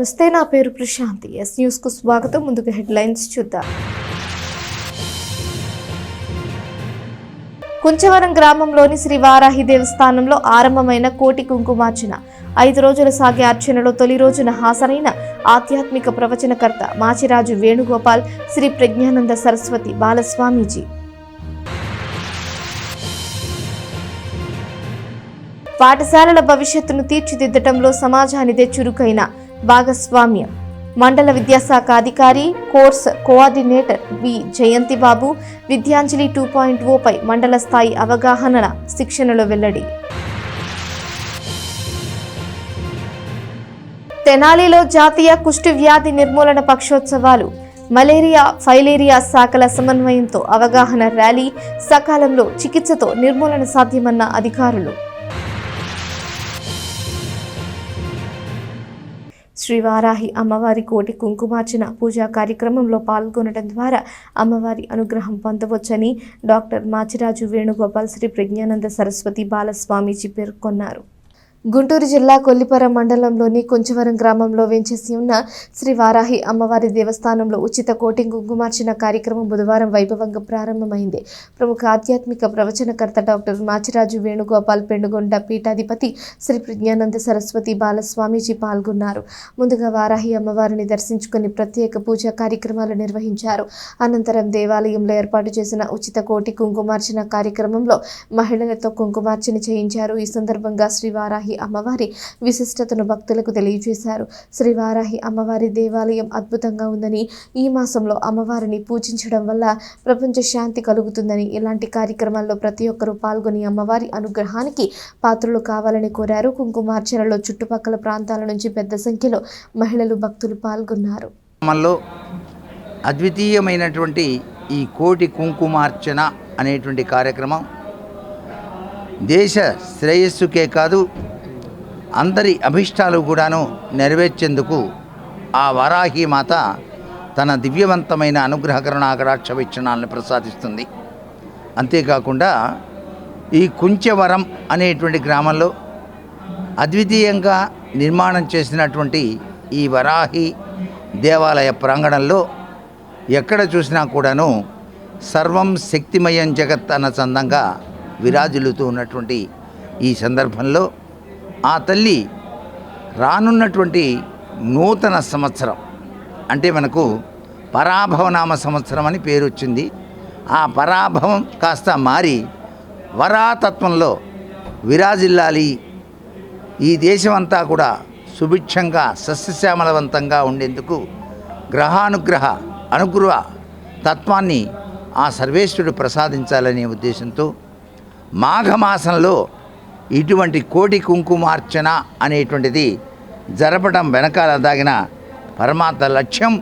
నమస్తే, నా పేరు ప్రశాంతి. ఎస్ న్యూస్ కు స్వాగతం. ముందుగా హెడ్లైన్స్ చూద్దాం. కుంచవరం గ్రామంలోని శ్రీ వారాహి దేవస్థానంలో ఆరంభమైన కోటి కుంకుమార్చన 5 రోజుల సాగే అర్చనలో తొలి రోజున హాజరైన ఆధ్యాత్మిక ప్రవచనకర్త మాచిరాజు వేణుగోపాల్, శ్రీ ప్రజ్ఞానంద సరస్వతి బాలస్వామీజీ. పాఠశాలల భవిష్యత్తును తీర్చిదిద్దటంలో సమాజానిదే చురుకైన భాగస్వామ్యం. మండల విద్యాశాఖ అధికారి, కోర్స్ కోఆర్డినేటర్ వి జయంతిబాబు విద్యాంజలి 2.0 పై మండల స్థాయి అవగాహన శిక్షణలో వెల్లడి. తెనాలిలో జాతీయ కుష్టు వ్యాధి నిర్మూలన పక్షోత్సవాలు. మలేరియా, ఫైలేరియా శాఖల సమన్వయంతో అవగాహన ర్యాలీ. సకాలంలో చికిత్సతో నిర్మూలన సాధ్యమన్న అధికారులు. శ్రీ వారాహి అమ్మవారి కోటి కుంకుమార్చన పూజా కార్యక్రమంలో పాల్గొనడం ద్వారా అమ్మవారి అనుగ్రహం పొందవచ్చని డాక్టర్ మాచిరాజు వేణుగోపాల్, శ్రీ ప్రజ్ఞానంద సరస్వతి బాలస్వామీజీ పేర్కొన్నారు. గుంటూరు జిల్లా కొల్లిపర మండలంలోని కొంచవరం గ్రామంలో వేంచేసి ఉన్న శ్రీ వారాహి అమ్మవారి దేవస్థానంలో ఉచిత కోటి కుంకుమార్చన కార్యక్రమం బుధవారం వైభవంగా ప్రారంభమైంది. ప్రముఖ ఆధ్యాత్మిక ప్రవచనకర్త డాక్టర్ మాచిరాజు వేణుగోపాల్, పెండుగొండ పీఠాధిపతి శ్రీ ప్రజ్ఞానంద సరస్వతి బాలస్వామీజీ పాల్గొన్నారు. ముందుగా వారాహి అమ్మవారిని దర్శించుకుని ప్రత్యేక పూజా కార్యక్రమాలు నిర్వహించారు. అనంతరం దేవాలయంలో ఏర్పాటు చేసిన ఉచిత కోటి కుంకుమార్చన కార్యక్రమంలో మహిళలతో కుంకుమార్చన చేయించారు. ఈ సందర్భంగా శ్రీ వారాహి అమ్మవారి విశిష్టతను భక్తులకు తెలియజేశారు. శ్రీ వారాహి అమ్మవారి దేవాలయం అద్భుతంగా ఉందని, ఈ మాసంలో అమ్మవారిని పూజించడం వల్ల ప్రపంచ శాంతి కలుగుతుందని, ఇలాంటి కార్యక్రమాల్లో ప్రతి ఒక్కరూ పాల్గొని అమ్మవారి అనుగ్రహానికి పాత్రలు కావాలని కోరారు. కుంకుమార్చనలో చుట్టుపక్కల ప్రాంతాల నుంచి పెద్ద సంఖ్యలో మహిళలు, భక్తులు పాల్గొన్నారు. అద్వితీయమైనటువంటి ఈ కోటి కుంకుమార్చన అనేటువంటి కార్యక్రమం దేశ శ్రేయస్సుకే కాదు, అందరి అభిష్టాలు కూడాను నెరవేర్చేందుకు ఆ వారాహి మాత తన దివ్యవంతమైన అనుగ్రహ కరుణాకటాక్ష వీక్షణాలను ప్రసాదిస్తుంది. అంతేకాకుండా ఈ కుంచవరం అనేటువంటి గ్రామంలో అద్వితీయంగా నిర్మాణం చేసినటువంటి ఈ వారాహి దేవాలయ ప్రాంగణంలో ఎక్కడ చూసినా కూడాను సర్వం శక్తిమయం జగత్ అన్న చందంగా విరాజిల్లుతూ ఉన్నటువంటి ఈ సందర్భంలో ఆ తల్లి రానున్నటువంటి నూతన సంవత్సరం అంటే మనకు పరాభవనామ సంవత్సరం అని పేరు వచ్చింది. ఆ పరాభవం కాస్త మారి వరాతత్వంలో విరాజిల్లాలి, ఈ దేశమంతా కూడా సుభిక్షంగా సస్యశ్యామలవంతంగా ఉండేందుకు అనుగ్రహ తత్వాన్ని ఆ సర్వేశ్వరుడు ప్రసాదించాలనే ఉద్దేశంతో మాఘమాసంలో ఇటువంటి కోటి కుంకుమార్చన అనేటువంటిది జరపడం వెనకాల దాగిన పరమాత్మ లక్ష్యం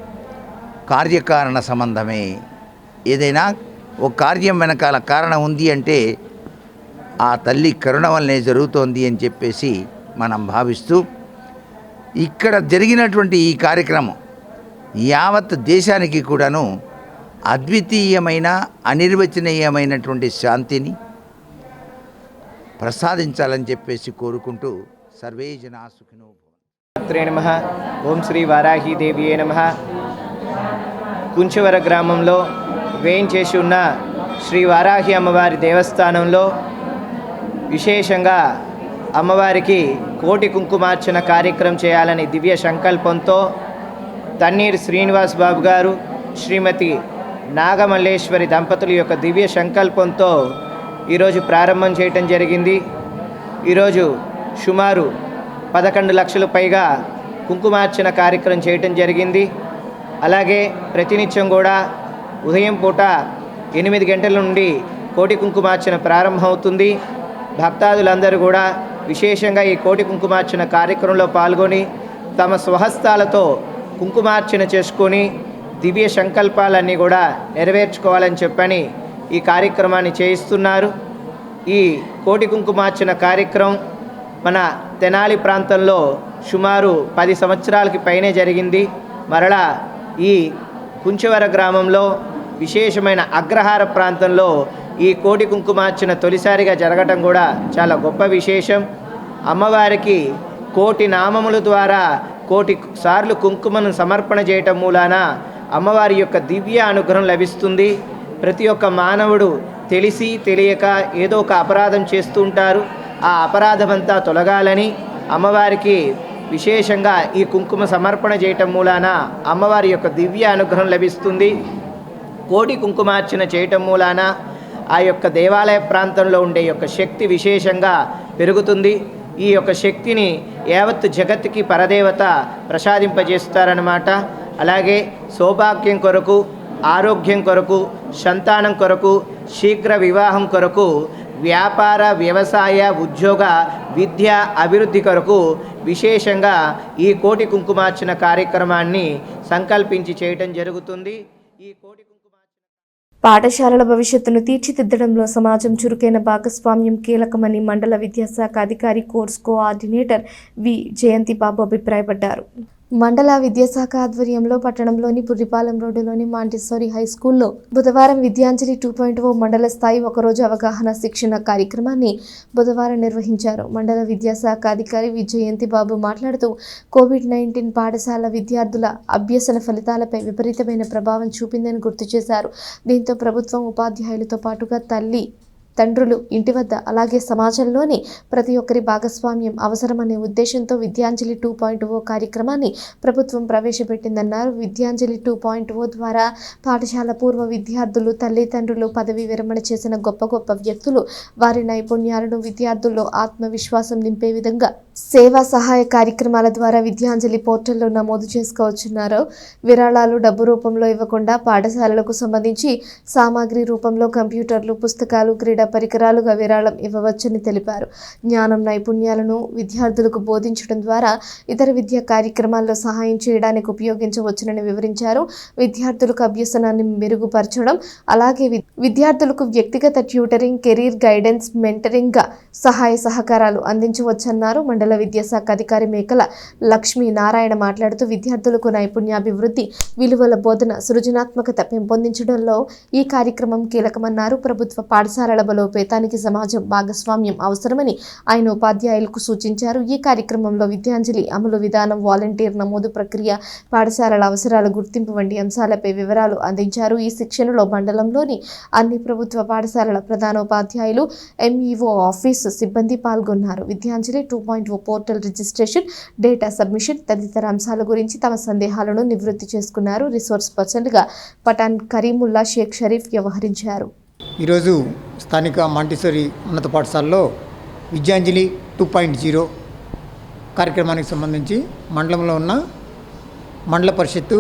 కార్యకారణ సంబంధమే. ఏదైనా ఒక కార్యం వెనకాల కారణం ఉంది అంటే ఆ తల్లి కరుణ వల్లనే జరుగుతోంది అని చెప్పేసి మనం భావిస్తూ ఇక్కడ జరిగినటువంటి ఈ కార్యక్రమం యావత్ దేశానికి కూడాను అద్వితీయమైన అనిర్వచనీయమైనటువంటి శాంతిని ప్రసాదించాలని చెప్పేసి కోరుకుంటూ సర్వే జనా సుఖినో భవంతు. నమః. ఓం శ్రీ వారాహి దేవియే నమః. కుంచవర గ్రామంలో వేయించేసి ఉన్న శ్రీ వారాహి అమ్మవారి దేవస్థానంలో విశేషంగా అమ్మవారికి కోటి కుంకుమార్చన కార్యక్రమం చేయాలని దివ్య సంకల్పంతో తన్నీరు శ్రీనివాస్ బాబు గారు, శ్రీమతి నాగమల్లేశ్వరి దంపతుల యొక్క దివ్య సంకల్పంతో ఈరోజు ప్రారంభం చేయటం జరిగింది. ఈరోజు సుమారు 11 లక్షల పైగా కుంకుమార్చన కార్యక్రమం చేయటం జరిగింది. అలాగే ప్రతినిత్యం కూడా ఉదయం పూట 8 గంటల నుండి కోటి కుంకుమార్చన ప్రారంభమవుతుంది. భక్తాదులందరూ కూడా విశేషంగా ఈ కోటి కుంకుమార్చన కార్యక్రమంలో పాల్గొని తమ స్వహస్తాలతో కుంకుమార్చన చేసుకొని దివ్య సంకల్పాలన్నీ కూడా నెరవేర్చుకోవాలని చెప్పని ఈ కార్యక్రమాన్ని చేయిస్తున్నారు. ఈ కోటి కుంకుమార్చన కార్యక్రమం మన తెనాలి ప్రాంతంలో సుమారు 10 సంవత్సరాలకి పైనే జరిగింది. మరలా ఈ కుంచవర గ్రామంలో విశేషమైన అగ్రహార ప్రాంతంలో ఈ కోటి కుంకుమార్చన తొలిసారిగా జరగటం కూడా చాలా గొప్ప విశేషం. అమ్మవారికి కోటి నామముల ద్వారా కోటి సార్లు కుంకుమను సమర్పణ చేయటం మూలాన అమ్మవారి యొక్క దివ్య అనుగ్రహం లభిస్తుంది. ప్రతి ఒక్క మానవుడు తెలిసి తెలియక ఏదో ఒక అపరాధం చేస్తూ ఉంటారు. ఆ అపరాధమంతా తొలగాలని అమ్మవారికి విశేషంగా ఈ కుంకుమ సమర్పణ చేయటం మూలాన అమ్మవారి యొక్క దివ్య అనుగ్రహం లభిస్తుంది. కోటి కుంకుమార్చన చేయటం మూలాన ఆ యొక్క దేవాలయ ప్రాంతంలో ఉండే యొక్క శక్తి విశేషంగా పెరుగుతుంది. ఈ యొక్క శక్తిని యావత్తు జగత్తుకి పరదేవత ప్రసాదింపజేస్తారన్నమాట. అలాగే సౌభాగ్యం కొరకు, ఆరోగ్యం కొరకు, సంతానం కొరకు, శీఘ్ర వివాహం కొరకు, వ్యాపార, వ్యవసాయ, ఉద్యోగ, విద్య అభివృద్ధి కొరకు విశేషంగా ఈ కోటి కుంకుమార్చన కార్యక్రమాన్ని సంకల్పించి చేయటం జరుగుతుంది. ఈ కోటి పాఠశాలల భవిష్యత్తును తీర్చిదిద్దడంలో సమాజం చురుకైన భాగస్వామ్యం కీలకమని మండల విద్యాశాఖ అధికారి కోర్స్ కోఆర్డినేటర్ వి జయంతిబాబు అభిప్రాయపడ్డారు. మండల విద్యాశాఖ ఆధ్వర్యంలో పట్టణంలోని పుర్రిపాలెం రోడ్డులోని మాంటిసోరీ హై స్కూల్లో బుధవారం విద్యాంజలి 2.0 మండల స్థాయి ఒకరోజు అవగాహన శిక్షణ కార్యక్రమాన్ని బుధవారం నిర్వహించారు. మండల విద్యాశాఖ అధికారి వి జయంతిబాబు మాట్లాడుతూ కోవిడ్-19 పాఠశాల విద్యార్థుల అభ్యసన ఫలితాలపై విపరీతమైన ప్రభావం చూపిందని గుర్తు చేశారు. దీంతో ప్రభుత్వం, ఉపాధ్యాయులతో పాటుగా తండ్రులు, ఇంటి వద్ద, అలాగే సమాజంలోని ప్రతి ఒక్కరి భాగస్వామ్యం అవసరమనే ఉద్దేశంతో విద్యాంజలి 2.0 కార్యక్రమాన్ని ప్రభుత్వం ప్రవేశపెట్టిందన్నారు. విద్యాంజలి 2.0 ద్వారా పాఠశాల పూర్వ విద్యార్థులు, తల్లిదండ్రులు, పదవీ విరమణ చేసిన గొప్ప గొప్ప వ్యక్తులు వారి నైపుణ్యాలను విద్యార్థుల్లో ఆత్మవిశ్వాసం నింపే విధంగా సేవా సహాయ కార్యక్రమాల ద్వారా విద్యాంజలి పోర్టల్లో నమోదు చేసుకోవచ్చున్నారు. విరాళాలు డబ్బు రూపంలో ఇవ్వకుండా పాఠశాలలకు సంబంధించి సామాగ్రి రూపంలో కంప్యూటర్లు, పుస్తకాలు, క్రీడా పరికరాలుగా విరాళం ఇవ్వవచ్చని తెలిపారు. జ్ఞానం, నైపుణ్యాలను విద్యార్థులకు బోధించడం ద్వారా ఇతర విద్యా కార్యక్రమాల్లో సహాయం చేయడానికి ఉపయోగించవచ్చునని వివరించారు. విద్యార్థులకు అభ్యసనాన్ని మెరుగుపరచడం, అలాగే విద్యార్థులకు వ్యక్తిగత ట్యూటరింగ్, కెరీర్ గైడెన్స్, మెంటరింగ్గా సహాయ సహకారాలు అందించవచ్చన్నారు. మండల విద్యాశాఖ అధికారి మేకల లక్ష్మీ నారాయణ మాట్లాడుతూ విద్యార్థులకు నైపుణ్యాభివృద్ధి, విలువల బోధన, సృజనాత్మకత పెంపొందించడంలో ఈ కార్యక్రమం కీలకమన్నారు. ప్రభుత్వ పాఠశాలల బలోపేతానికి సమాజం భాగస్వామ్యం అవసరమని ఆయన ఉపాధ్యాయులకు సూచించారు. ఈ కార్యక్రమంలో విద్యాంజలి అమలు విధానం, వాలంటీర్ నమోదు ప్రక్రియ, పాఠశాలల అవసరాల గుర్తింపు వంటి అంశాలపై వివరాలు అందించారు. ఈ శిక్షణలో మండలంలోని అన్ని ప్రభుత్వ పాఠశాలల ప్రధానోపాధ్యాయులు, ఎంఈఓ ఆఫీసు సిబ్బంది పాల్గొన్నారు. Vidyanjali 2.0 portal registration, data submission తదితర అంశాల గురించి తమ సందేహాలను నివృత్తి చేసుకున్నారు. రిసోర్స్ పర్సన్గా పఠాన్ కరీముల్లా షేక్ షరీఫ్ వ్యవహరించారు. ఈరోజు స్థానిక మాంటిసోరీ ఉన్నత పాఠశాలలో విద్యాంజలి 2.0 కార్యక్రమానికి సంబంధించి మండలంలో ఉన్న మండల పరిషత్తు,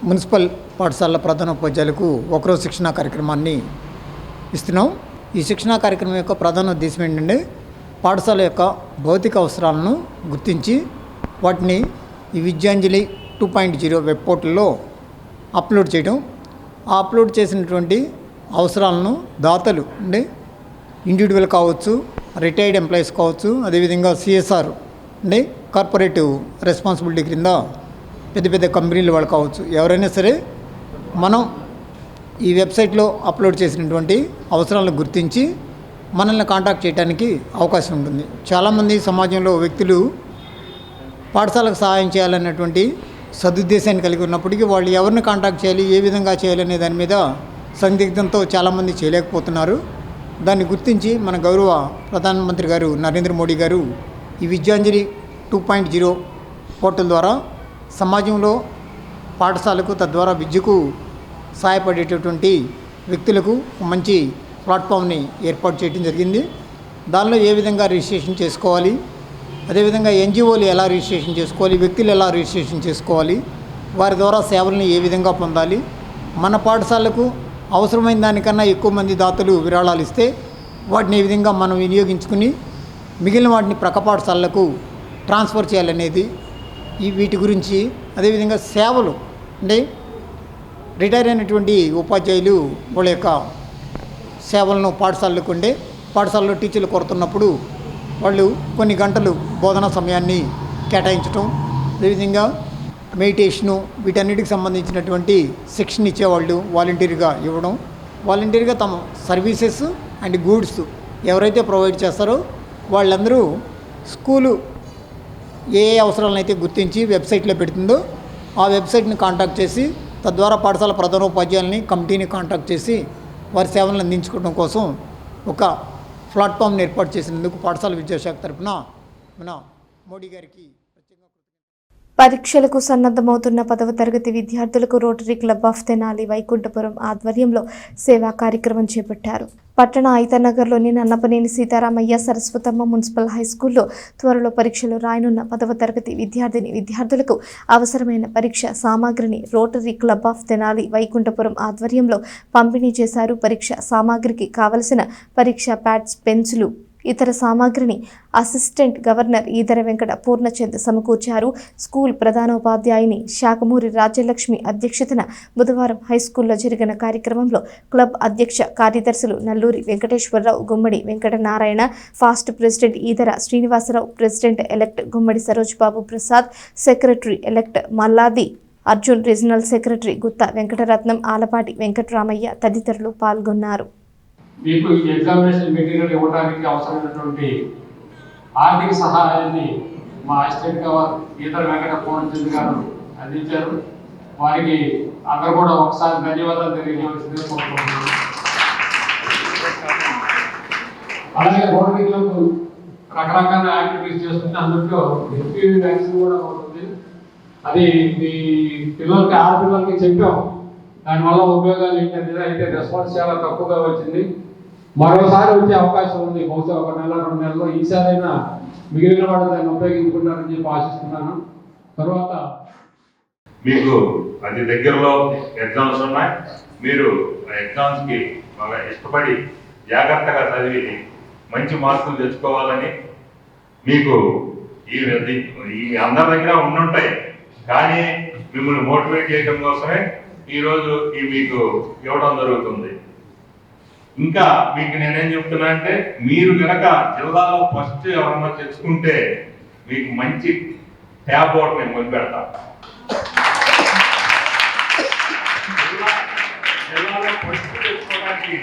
మున్సిపల్ పాఠశాలల ప్రధానోపాధ్యాయులకు ఒకరోజు శిక్షణా కార్యక్రమాన్ని ఇస్తున్నాం. ఈ శిక్షణా కార్యక్రమం యొక్క ప్రధాన ఉద్దేశం ఏంటంటే పాఠశాల యొక్క భౌతిక అవసరాలను గుర్తించి వాటిని ఈ విద్యాంజలి 2.0 వెబ్ పోర్టల్లో అప్లోడ్ చేయడం. ఆ అప్లోడ్ చేసినటువంటి అవసరాలను దాతలు అంటే ఇండివిజువల్ కావచ్చు, రిటైర్డ్ ఎంప్లాయీస్ కావచ్చు, అదేవిధంగా CSR అంటే కార్పొరేటివ్ రెస్పాన్సిబిలిటీ క్రింద పెద్ద పెద్ద కంపెనీలు వాళ్ళు కావచ్చు, ఎవరైనా సరే మనం ఈ వెబ్సైట్లో అప్లోడ్ చేసినటువంటి అవసరాలను గుర్తించి మనల్ని కాంటాక్ట్ చేయడానికి అవకాశం ఉంటుంది. చాలామంది సమాజంలో వ్యక్తులు పాఠశాలకు సహాయం చేయాలన్నటువంటి సదుద్దేశాన్ని కలిగి ఉన్నప్పటికీ వాళ్ళు ఎవరిని కాంటాక్ట్ చేయాలి, ఏ విధంగా చేయాలనే దాని మీద సందిగ్ధంతో చాలామంది చేయలేకపోతున్నారు. దాన్ని గుర్తించి మన గౌరవ ప్రధానమంత్రి గారు నరేంద్ర మోడీ గారు ఈ విద్యాంజలి 2.0 పోర్టల్ ద్వారా సమాజంలో పాఠశాలకు, తద్వారా విద్యకు సహాయపడేటటువంటి వ్యక్తులకు మంచి ప్లాట్ఫామ్ని ఏర్పాటు చేయడం జరిగింది. దానిలో ఏ విధంగా రిజిస్ట్రేషన్ చేసుకోవాలి, అదేవిధంగా NGOలు ఎలా రిజిస్ట్రేషన్ చేసుకోవాలి, వ్యక్తులు ఎలా రిజిస్ట్రేషన్ చేసుకోవాలి, వారి ద్వారా సేవలను ఏ విధంగా పొందాలి, మన పాఠశాలకు అవసరమైన దానికన్నా ఎక్కువ మంది దాతలు విరాళాలు ఇస్తే వాటిని ఏ విధంగా మనం వినియోగించుకుని మిగిలిన వాటిని ప్రక్క పాఠశాలలకు ట్రాన్స్ఫర్ చేయాలనేది వీటి గురించి, అదేవిధంగా సేవలు అంటే రిటైర్ అయినటువంటి ఉపాధ్యాయులు వాళ్ళ యొక్క సేవలను పాఠశాలకు ఉండే పాఠశాలలో టీచర్లు కొడుతున్నప్పుడు వాళ్ళు కొన్ని గంటలు బోధనా సమయాన్ని కేటాయించడం, అదేవిధంగా మెడిటేషను వీటన్నిటికి సంబంధించినటువంటి శిక్షణ ఇచ్చేవాళ్ళు వాలంటీర్గా ఇవ్వడం, వాలంటీర్గా తమ సర్వీసెస్ అండ్ గూడ్స్ ఎవరైతే ప్రొవైడ్ చేస్తారో వాళ్ళందరూ స్కూలు ఏ అవసరాలను అయితే గుర్తించి వెబ్సైట్లో పెడుతుందో ఆ వెబ్సైట్ని కాంటాక్ట్ చేసి తద్వారా పాఠశాల ప్రధానోపాధ్యాయుల్ని కమిటీని కాంటాక్ట్ చేసి వారి సేవలను అందించుకోవడం కోసం ఒక ప్లాట్ఫామ్ని ఏర్పాటు చేసినందుకు పాఠశాల విద్యాశాఖ తరఫున మన మోడీ గారికి పరీక్షలకు సన్నద్ధమవుతున్న 10వ తరగతి విద్యార్థులకు rotary club of Tenali Vaikunthapuram ఆధ్వర్యంలో సేవా కార్యక్రమం చేపట్టారు. పట్టణ ఐతనగర్లోని నన్నపనేని సీతారామయ్య సరస్వతమ్మ మున్సిపల్ హైస్కూల్లో త్వరలో పరీక్షలు రాయనున్న 10వ తరగతి విద్యార్థులకు అవసరమైన పరీక్ష సామాగ్రిని rotary club of Tenali Vaikunthapuram ఆధ్వర్యంలో పంపిణీ చేశారు. పరీక్ష సామాగ్రికి కావలసిన పరీక్ష ప్యాడ్స్, పెన్సిలు, ఇతర సామాగ్రిని అసిస్టెంట్ గవర్నర్ ఈదర వెంకట పూర్ణచంద్ సమకూర్చారు. స్కూల్ ప్రధానోపాధ్యాయుని శాఖమూరి రాజ్యలక్ష్మి అధ్యక్షతన బుధవారం హైస్కూల్లో జరిగిన కార్యక్రమంలో క్లబ్ అధ్యక్ష కార్యదర్శులు Nalluri Venkateswararao, Gummadi Venkatanarayana, past president Edara Srinivasarao, president elect Gummadi Sarojbabu Prasad, secretary elect Malladi Arjun, regional secretary Gutta Venkataratnam, Alapati Venkataramayya తదితరులు పాల్గొన్నారు. మీకు ఈ ఎగ్జామినేషన్ మెటీరియల్ ఇవ్వడానికి అవసరమైనటువంటి ఆర్థిక సహాయాన్ని మా అసిస్టెంట్ గవర్నర్ ఈదర వెంకట పూర్ణచంద్ గారు అందించారు. వారికి అందరూ కూడా ఒకసారి ధన్యవాదాలు తెలియజేయవలసిందిగా కోరుకుంటున్నాను. అలాగే రోటరీ క్లబ్ రకరకాల యాక్టివిటీస్ చేస్తుంది. అందులో HPV వ్యాక్సిన్ కూడా ఉంటుంది. అది మీ పిల్లలకి ఆడపిల్లలకి చెప్పాం. దానివల్ల ఉపయోగాలు ఏంటంటే అయితే రెస్పాన్స్ చాలా తక్కువగా వచ్చింది. మరోసారి వచ్చే అవకాశం ఉంది. బహుశా 1 నెల 2 నెలల్లో ఈసారైనా మిగిలిన వాళ్ళు దాన్ని ఉపయోగించుకుంటారని చెప్పి ఆశిస్తున్నాను. తర్వాత మీకు అతి దగ్గరలో ఎగ్జామ్స్ ఉన్నాయి. మీరు ఆ ఎగ్జామ్స్కి బాగా ఇష్టపడి జాగ్రత్తగా చదివి మంచి మార్కులు తెచ్చుకోవాలని మీకు ఈ అందరి దగ్గర ఉండుంటాయి. కానీ మిమ్మల్ని మోటివేట్ చేయడం కోసమే ఈరోజు మీకు ఇవ్వడం జరుగుతుంది. ఇంకా మీకు నేనేం చెప్తున్నా అంటే మీరు కనుక జిల్లాలో ఫస్ట్ ఎవరన్నా తెచ్చుకుంటే మీకు మంచి ట్యాబ్ ఒకటి నేను కొనిపెడతాను. జిల్లాలో ఫస్ట్ తెచ్చుకోవడానికి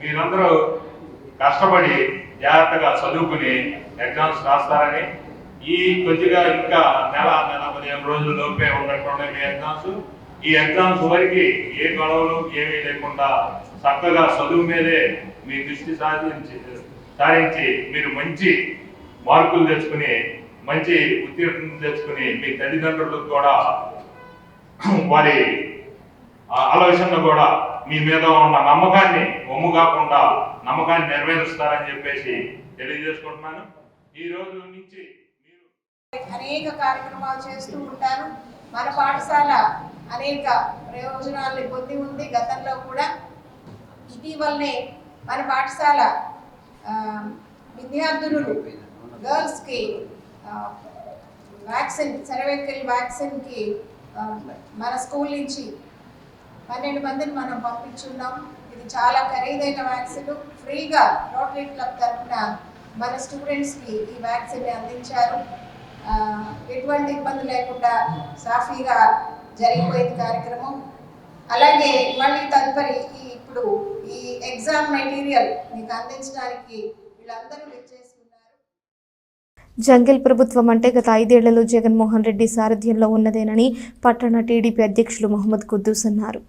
మీరందరూ కష్టపడి జాగ్రత్తగా చదువుకుని ఎగ్జామ్స్ రాస్తారని, ఈ కొద్దిగా ఇంకా నెల 15 రోజుల లోపే ఉన్నటువంటి మీ ఎగ్జామ్స్. ఈ ఎగ్జామ్స్ వరకు ఏ గొడవలు ఏమీ లేకుండా చక్కగా చదువు మీదే మీ దృష్టి సారించి మీరు మంచి మార్కులు తెచ్చుకుని మంచి ఉత్తీర్ణం తెచ్చుకుని మీ తల్లిదండ్రులకు కూడా వారి ఆలోచనలు కూడా మీ మీద ఉన్న నమ్మకాన్ని ఒమ్ము కాకుండా నమ్మకాన్ని నెరవేరుస్తారని చెప్పేసి తెలియజేసుకుంటున్నాను. ఈ రోజు నుంచి మీరు అనేక కార్యక్రమాలు చేస్తూ ఉంటారు. మన పాఠశాల అనేక ప్రయోజనాలను పొంది ఉంది. గతంలో కూడా ఇటీవలనే మన పాఠశాల విద్యార్థులు గర్ల్స్కి వ్యాక్సిన్, సెరవైకల్ వ్యాక్సిన్కి మన స్కూల్ నుంచి 12 మందిని మనం పంపించున్నాం. ఇది చాలా ఖరీదైన వ్యాక్సిన్. ఫ్రీగా రోటరీ క్లబ్ తరఫున మన స్టూడెంట్స్కి ఈ వ్యాక్సిన్ అందించారు. ఎటువంటి ఇబ్బంది లేకుండా సాఫీగా జరిగిపోయింది కార్యక్రమం. అలాగే మళ్ళీ తదుపరి ఇప్పుడు ఈ ఎగ్జామ్ మెటీరియల్ మీకు అందించడానికి వీళ్ళందరూ వచ్చేస్తున్నారు. జంగిల్ ప్రభుత్వం అంటే గత 5 ఏళ్లలో జగన్మోహన్ రెడ్డి సారథ్యంలో ఉన్నదేనని పట్టణ టీడీపీ అధ్యక్షులు మహమ్మద్ కుద్దూస్ అన్నారు.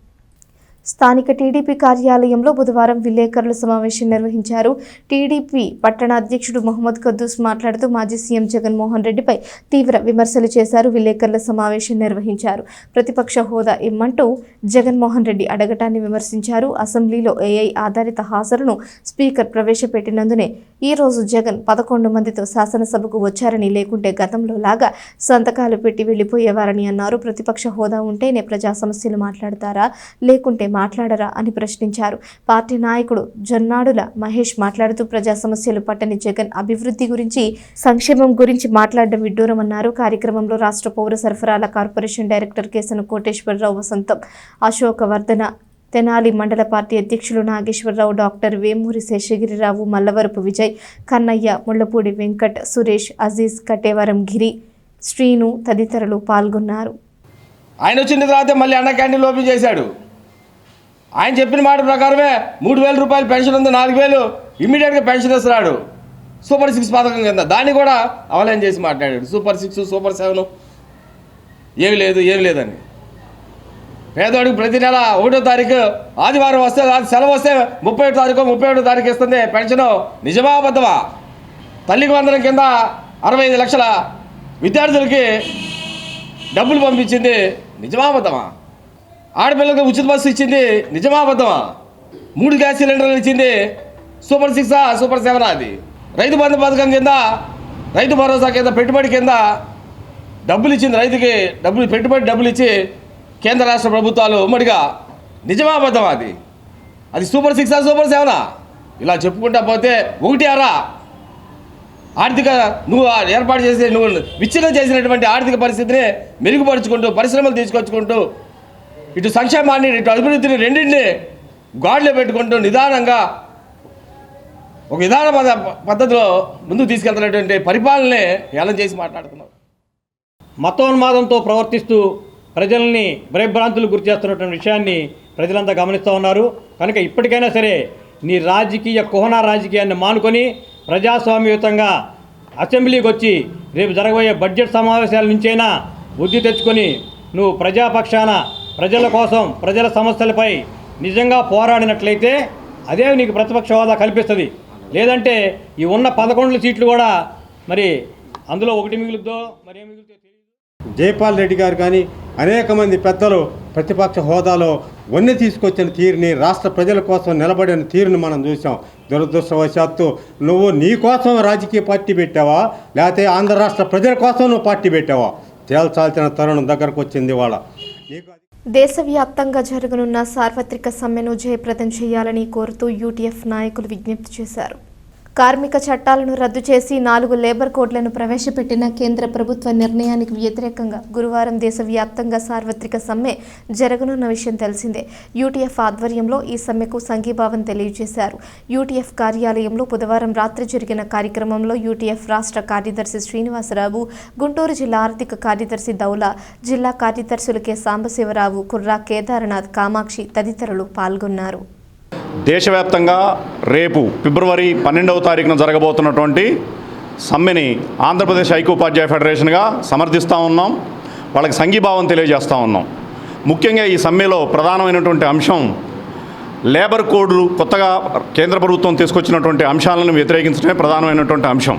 స్థానిక టీడీపీ కార్యాలయంలో బుధవారం విలేకరుల సమావేశం నిర్వహించారు. టీడీపీ పట్టణ అధ్యక్షుడు మహమ్మద్ కుద్దూస్ మాట్లాడుతూ మాజీ సీఎం జగన్మోహన్ రెడ్డిపై తీవ్ర విమర్శలు చేశారు. విలేకరుల సమావేశం నిర్వహించారు. ప్రతిపక్ష హోదా ఇమ్మంటూ జగన్మోహన్ రెడ్డి అడగటాన్ని విమర్శించారు. అసెంబ్లీలో ఏఐ ఆధారిత హాజరును స్పీకర్ ప్రవేశపెట్టినందునే ఈ రోజు జగన్ 11 మందితో శాసనసభకు వచ్చారని, లేకుంటే గతంలో లాగా సంతకాలు పెట్టి వెళ్లిపోయేవారని అన్నారు. ప్రతిపక్ష హోదా ఉంటేనే ప్రజా సమస్యలు మాట్లాడతారా, లేకుంటే మాట్లాడరా అని ప్రశ్నించారు. పార్టీ నాయకుడు జొన్నాడుల మహేష్ మాట్లాడుతూ ప్రజా సమస్యలు పట్టని జగన్ అభివృద్ధి గురించి, సంక్షేమం గురించి మాట్లాడడం విడ్డూరమన్నారు. కార్యక్రమంలో రాష్ట్ర పౌర సరఫరాల కార్పొరేషన్ డైరెక్టర్ కేసన కోటేశ్వరరావు, వసంతం, అశోకవర్ధన, తెనాలి మండల పార్టీ అధ్యక్షులు నాగేశ్వరరావు, డాక్టర్ వేమూరి శేషగిరిరావు, మల్లవరపు విజయ్, కన్నయ్య, ముళ్లపూడి వెంకట్, సురేష్, అజీజ్, కట్టేవరం గిరి, శ్రీను తదితరులు పాల్గొన్నారు. ఆయన వచ్చిన తర్వాత మళ్ళీ అన్న క్యాంటీన్ ఓపెన్ చేశాడు. ఆయన చెప్పిన మాట ప్రకారమే 3,000 రూపాయలు పెన్షన్ ఉంది, 4,000 ఇమ్మీడియట్గా పెన్షన్ ఇస్తున్నాడు. సూపర్ 6 పథకం కింద దాన్ని కూడా అవలేం చేసి మాట్లాడాడు. సూపర్ 6 సూపర్ 7 ఏమి లేదని. పేదవాడికి ప్రతి నెల 1వ తారీఖు ఆదివారం వస్తే సెలవు వస్తే 31 తారీఖు ఇస్తుంది పెన్షను. నిజమా అబద్ధమా? తల్లికి వందనం కింద 65 లక్షల విద్యార్థులకి డబ్బులు పంపించింది. నిజమా అబద్ధమా? ఆడపిల్లలకు ఉచిత బస్సు ఇచ్చింది. నిజమా అబద్ధమా? 3 గ్యాస్ సిలిండర్లు ఇచ్చింది. సూపర్ 6 సూపర్ 7 అది. రైతు బంధు పథకం కింద రైతు భరోసా కింద పెట్టుబడి కింద డబ్బులు ఇచ్చింది. రైతుకి డబ్బులు ఇచ్చి కేంద్ర రాష్ట్ర ప్రభుత్వాలు ఉమ్మడిగా. నిజమా అబద్ధమా? అది సూపర్ 6 సూపర్ 7 ఇలా చెప్పుకుంటా పోతే ఒకటి అరా ఆర్థిక నువ్వు ఏర్పాటు చేసి నువ్వు విచ్ఛిన్నం చేసినటువంటి ఆర్థిక పరిస్థితిని మెరుగుపరుచుకుంటూ పరిశ్రమలు తీసుకొచ్చుకుంటూ ఇటు సంక్షేమాన్ని ఇటు అభివృద్ధిని రెండింటిని గాడిలో పెట్టుకుంటూ నిదానంగా ఒక విధాన పద్ధతిలో ముందుకు తీసుకెళ్తున్నటువంటి పరిపాలనని ఏలం చేసి మాట్లాడుతున్నావు. మతోన్మాదంతో ప్రవర్తిస్తూ ప్రజల్ని భయభ్రాంతులు గురి చేస్తున్నటువంటి విషయాన్ని ప్రజలంతా గమనిస్తూ ఉన్నారు. కనుక ఇప్పటికైనా సరే నీ రాజకీయ కుహనా రాజకీయాన్ని మానుకొని ప్రజాస్వామ్యయుతంగా అసెంబ్లీకి వచ్చి రేపు జరగబోయే బడ్జెట్ సమావేశాల నుంచైనా బుద్ధి తెచ్చుకొని నువ్వు ప్రజాపక్షాన ప్రజల కోసం ప్రజల సమస్యలపై నిజంగా పోరాడినట్లయితే అదే నీకు ప్రతిపక్ష హోదా కల్పిస్తుంది. లేదంటే ఈ ఉన్న 11 సీట్లు కూడా మరి అందులో ఒకటి మిగులుద్దో మరి ఏం మిగులుతో తెలియదు. జైపాల్ రెడ్డి గారు కానీ అనేక మంది పెద్దలు ప్రతిపక్ష హోదాలో వన్నె తీసుకొచ్చిన తీరుని రాష్ట్ర ప్రజల కోసం నిలబడిన తీరుని మనం చూసాం. దురదృష్టవశాత్తు నువ్వు నీ కోసం రాజకీయ పార్టీ పెట్టావా లేకపోతే ఆంధ్ర రాష్ట్ర ప్రజల కోసం నువ్వు పార్టీ పెట్టావా తేల్చాల్సిన తరుణం దగ్గరకు వచ్చింది వాళ్ళ. దేశవ్యాప్తంగా జరగనున్న సార్వత్రిక సమ్మెను జయప్రదం చేయాలని కోరుతూ యూటీఎఫ్ నాయకులు విజ్ఞప్తి చేశారు. కార్మిక చట్టాలను రద్దు చేసి 4 లేబర్ కోడ్లను ప్రవేశపెట్టిన కేంద్ర ప్రభుత్వ నిర్ణయానికి వ్యతిరేకంగా గురువారం దేశవ్యాప్తంగా సార్వత్రిక సమ్మె జరగనున్న విషయం తెలిసిందే. యూటీఎఫ్ ఆధ్వర్యంలో ఈ సమ్మెకు సంఘీభావం తెలియజేశారు. యూటీఎఫ్ కార్యాలయంలో బుధవారం రాత్రి జరిగిన కార్యక్రమంలో యూటీఎఫ్ రాష్ట్ర కార్యదర్శి శ్రీనివాసరావు, గుంటూరు జిల్లా ఆర్థిక కార్యదర్శి దౌలా, జిల్లా కార్యదర్శులు కె సాంబశివరావు, కుర్రా కేదారనాథ్, కామాక్షి తదితరులు పాల్గొన్నారు. దేశవ్యాప్తంగా రేపు ఫిబ్రవరి 12వ తారీఖున జరగబోతున్నటువంటి సమ్మెని ఆంధ్రప్రదేశ్ ఐక్యోపాధ్యాయ ఫెడరేషన్గా సమర్థిస్తూ ఉన్నాం. వాళ్ళకి సంఘీభావం తెలియజేస్తూ ఉన్నాం. ముఖ్యంగా ఈ సమ్మెలో ప్రధానమైనటువంటి అంశం లేబర్ కోడ్లు కొత్తగా కేంద్ర ప్రభుత్వం తీసుకొచ్చినటువంటి అంశాలను వ్యతిరేకించడమే ప్రధానమైనటువంటి అంశం.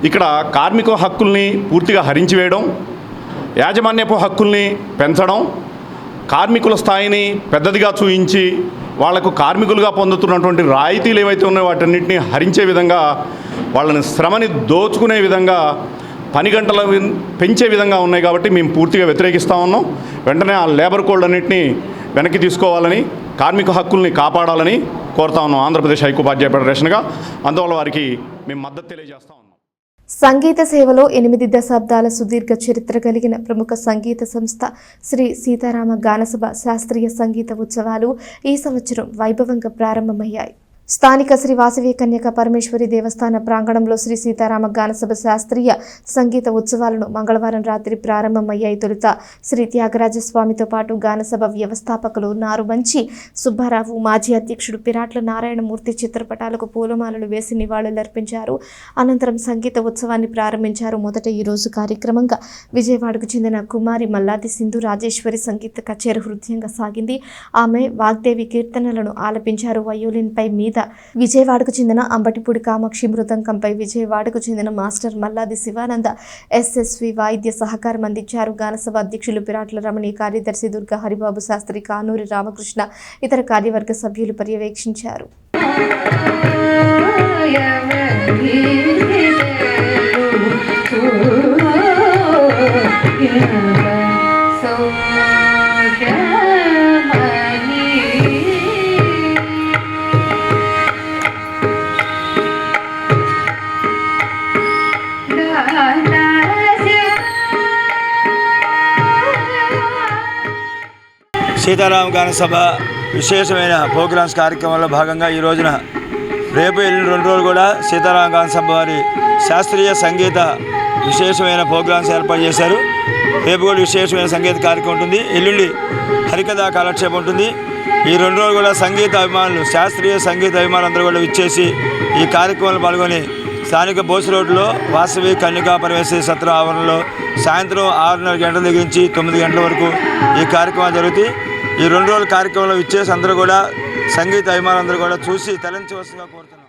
ఇక్కడ కార్మిక హక్కుల్ని పూర్తిగా హరించివేయడం, యాజమాన్యపు హక్కుల్ని పెంచడం, కార్మికుల స్థాయిని పెద్దదిగా చూయించి వాళ్లకు కార్మికులుగా పొందుతున్నటువంటి రాయితీలు ఏవైతే ఉన్నాయో వాటన్నిటిని హరించే విధంగా, వాళ్ళని శ్రమని దోచుకునే విధంగా, పని గంటల పెంచే విధంగా ఉన్నాయి. కాబట్టి మేము పూర్తిగా వ్యతిరేకిస్తూ ఉన్నాం. వెంటనే ఆ లేబర్ కోడ్ అన్నింటినీ వెనక్కి తీసుకోవాలని, కార్మిక హక్కుల్ని కాపాడాలని కోరుతా ఉన్నాం ఆంధ్రప్రదేశ్ ఐక్యోపాధ్యాయ ఫెడరేషన్గా. అందువల్ల వారికి మేము మద్దతు తెలియజేస్తా ఉన్నాం. సంగీత సేవలో 8 దశాబ్దాల సుదీర్ఘ చరిత్ర కలిగిన ప్రముఖ సంగీత సంస్థ శ్రీ సీతారామ గానసభ శాస్త్రీయ సంగీత ఉత్సవాలు ఈ సంవత్సరం వైభవంగా ప్రారంభమయ్యాయి. స్థానిక శ్రీ వాసవి కన్యక పరమేశ్వరి దేవస్థాన ప్రాంగణంలో శ్రీ సీతారామ గానసభ శాస్త్రీయ సంగీత ఉత్సవాలను మంగళవారం రాత్రి ప్రారంభమయ్యాయి. తొలుత శ్రీ త్యాగరాజస్వామితో పాటు గానసభ వ్యవస్థాపకులు నారుమంచి సుబ్బారావు, మాజీ అధ్యక్షుడు పిరాట్ల నారాయణమూర్తి చిత్రపటాలకు పూలమాలలు వేసి నివాళులర్పించారు. అనంతరం సంగీత ఉత్సవాన్ని ప్రారంభించారు. మొదట ఈ రోజు కార్యక్రమంగా విజయవాడకు చెందిన కుమారి మల్లాది సింధు రాజేశ్వరి సంగీత కచేరీ హృదయంగా సాగింది. ఆమె వాగ్దేవి కీర్తనలను ఆలపించారు. వయోలిన్పై మీద విజయవాడకు చెందిన అంబటిపూడి కామాక్షి, మృదంకంపై విజయవాడకు చెందిన మాస్టర్ మల్లాది శివానంద ఎస్ఎస్వి వాయిద్య సహకారం అందించారు. గానసభ అధ్యక్షులు పిరాట్ల రమణి, కార్యదర్శి దుర్గా హరిబాబు శాస్త్రి, కానూరి రామకృష్ణ, ఇతర కార్యవర్గ సభ్యులు పర్యవేక్షించారు. సీతారామ గానసభ విశేషమైన ప్రోగ్రామ్స్ కార్యక్రమంలో భాగంగా ఈ రోజున రేపు ఎల్లుండి 2 రోజులు కూడా సీతారామ గానసభ వారి శాస్త్రీయ సంగీత విశేషమైన ప్రోగ్రామ్స్ ఏర్పాటు చేశారు. రేపు కూడా విశేషమైన సంగీత కార్యక్రమం ఉంటుంది. ఎల్లుండి హరికథా కాలక్షేపం ఉంటుంది. ఈ 2 రోజులు కూడా సంగీత అభిమానులు, శాస్త్రీయ సంగీత అభిమానులు అందరూ కూడా విచ్చేసి ఈ కార్యక్రమంలో పాల్గొని స్థానిక బోస్ రోడ్లో వాసవి కన్యకా పరమేశ్వరి సత్ర ఆవరణలో సాయంత్రం 6:30 గంటల దగ్గర నుంచి 9 గంటల వరకు ఈ కార్యక్రమం జరుగుతాయి. ఈ 2 రోజుల కార్యక్రమంలో ఇచ్చేసి అందరూ కూడా సంగీత అభిమానులందరూ కూడా చూసి తరించవలసిందిగా కోరుతున్నాం.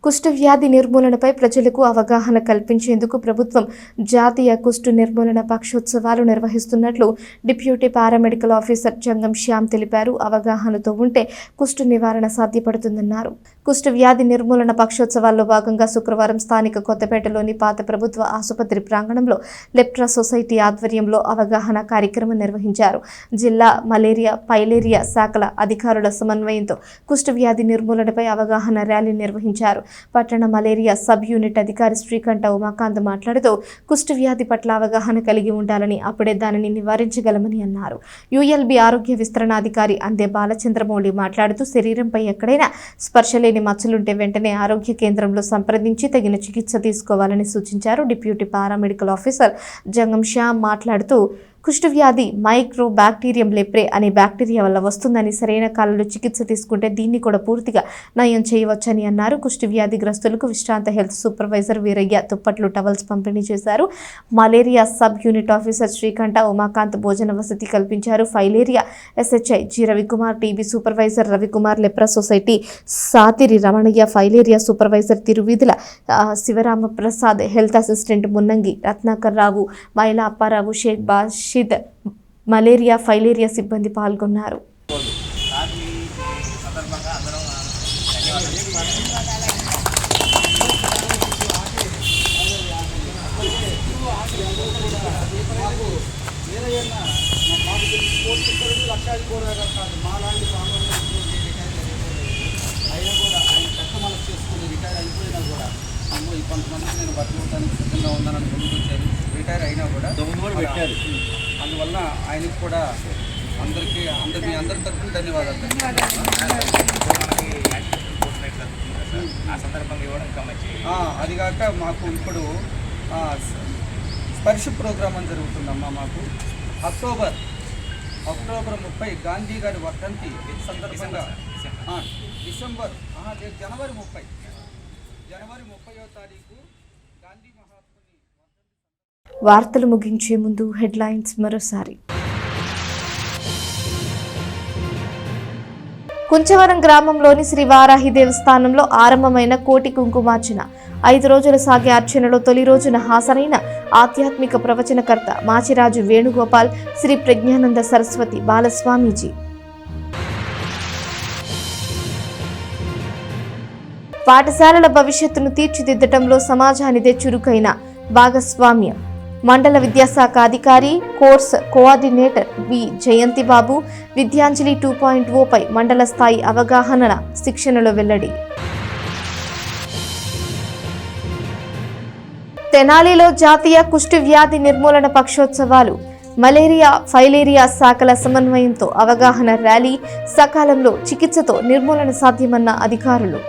కుష్టు వ్యాధి నిర్మూలనపై ప్రజలకు అవగాహన కల్పించేందుకు ప్రభుత్వం జాతీయ కుష్టు నిర్మూలన పక్షోత్సవాలు నిర్వహిస్తున్నట్లు డిప్యూటీ పారామెడికల్ ఆఫీసర్ జంగం శ్యామ్ తెలిపారు. అవగాహనతో ఉంటే కుష్టు నివారణ సాధ్యపడుతుందన్నారు. కుష్టు వ్యాధి నిర్మూలన పక్షోత్సవాల్లో భాగంగా శుక్రవారం స్థానిక కొత్తపేటలోని పాత ప్రభుత్వ ఆసుపత్రి ప్రాంగణంలో లెప్రా సొసైటీ ఆధ్వర్యంలో అవగాహన కార్యక్రమం నిర్వహించారు. జిల్లా మలేరియా ఫైలేరియా శాఖల అధికారుల సమన్వయంతో కుష్టు వ్యాధి నిర్మూలనపై అవగాహన ర్యాలీ నిర్వహించారు. పట్టణ మలేరియా సబ్ యూనిట్ అధికారి శ్రీకంఠ ఉమాకాంత్ మాట్లాడుతూ కుష్టు వ్యాధి పట్ల అవగాహన కలిగి ఉండాలని, అప్పుడే దానిని నివారించగలమని అన్నారు. యుఎల్బి ఆరోగ్య విస్తరణాధికారి అందే బాలచంద్రమౌళి మాట్లాడుతూ శరీరంపై ఎక్కడైనా స్పర్శ లేని మచ్చలుంటే వెంటనే ఆరోగ్య కేంద్రంలో సంప్రదించి తగిన చికిత్స తీసుకోవాలని సూచించారు. డిప్యూటీ పారామెడికల్ ఆఫీసర్ జంగం శ్యామ్ మాట్లాడుతూ కుష్టు వ్యాధి మైక్రో బ్యాక్టీరియం లెప్రే అనే బ్యాక్టీరియా వల్ల వస్తుందని, సరైన కాలంలో చికిత్స తీసుకుంటే దీన్ని కూడా పూర్తిగా నయం చేయవచ్చని అన్నారు. కుష్టు వ్యాధిగ్రస్తులకు విశ్రాంత హెల్త్ సూపర్వైజర్ వీరయ్య దుప్పట్లు టవల్స్ పంపిణీ చేశారు. Malaria sub unit officer Srikantha Umakanth భోజన వసతి కల్పించారు. Filaria SHI G Ravikumar, TB supervisor Ravikumar, Lepra society Satiri Ramanayya, filaria supervisor Tiruveedhula Sivarama Prasad, health assistant Munnangi Ratnakar Rao, Maila Apparao, Sheikh Bashid, malaria filaria సిబ్బంది పాల్గొన్నారు. కొంతమంది నేను బతకడానికి సిద్ధంగా ఉన్నానని ముందుకు వచ్చారు. రిటైర్ అయినా కూడా పెట్టారు. అందువల్ల ఆయనకు కూడా మీ అందరి తరఫున ధన్యవాదాలు. అదిగాక మాకు ఇప్పుడు స్పర్శ ప్రోగ్రామ్ అని జరుగుతుందమ్మా. మాకు అక్టోబర్ 30 గాంధీ గారి వర్ధంతి సందర్భంగా జనవరి 30వ తారీఖు గాంధీ మహాత్ముని. వార్తలు ముగించే ముందు హెడ్లైన్స్ మరోసారి. కుంచవరం గ్రామంలోని శ్రీ వారాహి దేవస్థానంలో ఆరంభమైన కోటి కుంకుమార్చన. 5 రోజులు సాగే అర్చనలో తొలి రోజున హాజరైన ఆధ్యాత్మిక ప్రవచనకర్త మాచిరాజు వేణుగోపాల్, శ్రీ ప్రజ్ఞానంద సరస్వతి బాలస్వామీజీ. పాఠశాలల భవిష్యత్తును తీర్చిదిద్దటంలో సమాజానిదే చురుకైన భాగస్వామ్యం. మండల విద్యాశాఖ అధికారి కోర్స్ కోఆర్డినేటర్ వి జయంతిబాబు విద్యాంజలి 2.0 పై మండల స్థాయి అవగాహన శిక్షణలో వెల్లడి. తెనాలిలో జాతీయ కుష్టు వ్యాధి నిర్మూలన పక్షోత్సవాలు. మలేరియా ఫైలేరియా శాఖల సమన్వయంతో అవగాహన ర్యాలీ. సకాలంలో చికిత్సతో నిర్మూలన సాధ్యమన్న అధికారులు.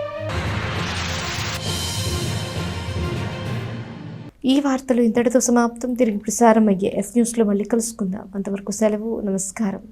ఈ వార్తలు ఇంతటితో సమాప్తం. తిరిగి ప్రసారం అయ్యే ఎస్ న్యూస్లో మళ్ళీ కలుసుకుందాం. అంతవరకు సెలవు. నమస్కారం.